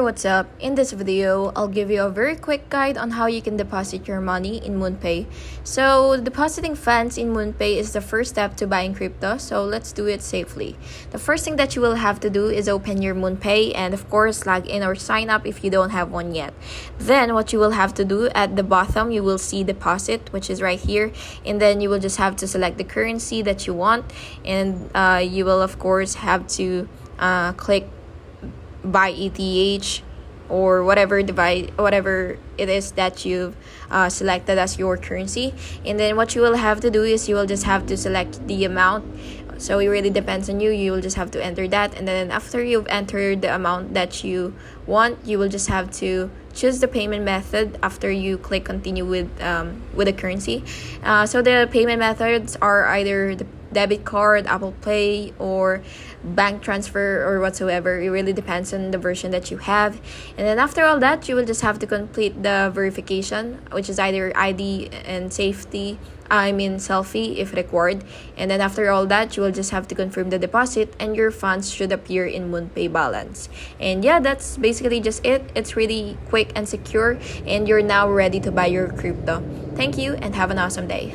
What's up? In this video, I'll give you a very quick guide on how you can deposit your money in MoonPay. So, depositing funds in MoonPay is the first step to buying crypto, so let's do it safely. The first thing that you will have to do is open your MoonPay and of course log in or sign up if you don't have one yet. Then what you will have to do at the bottom, you will see deposit, which is right here, and then you will just have to select the currency that you want, and you will of course have to click buy ETH or whatever device, whatever it is that you've selected as your currency. And then what you will have to do is you will just have to select the amount. So it really depends on you. You will just have to enter that, and then after you've entered the amount that you want, you will just have to choose the payment method after you click continue with the currency. So the payment methods are either the debit card, Apple Pay, or bank transfer or whatsoever. It really depends on the version that you have. And then after all that, you will just have to complete the verification, which is either ID and selfie if required. And then after all that, you will just have to confirm the deposit and your funds should appear in MoonPay balance. And yeah, that's basically just it. It's really quick and secure, and you're now ready to buy your crypto. Thank you and have an awesome day.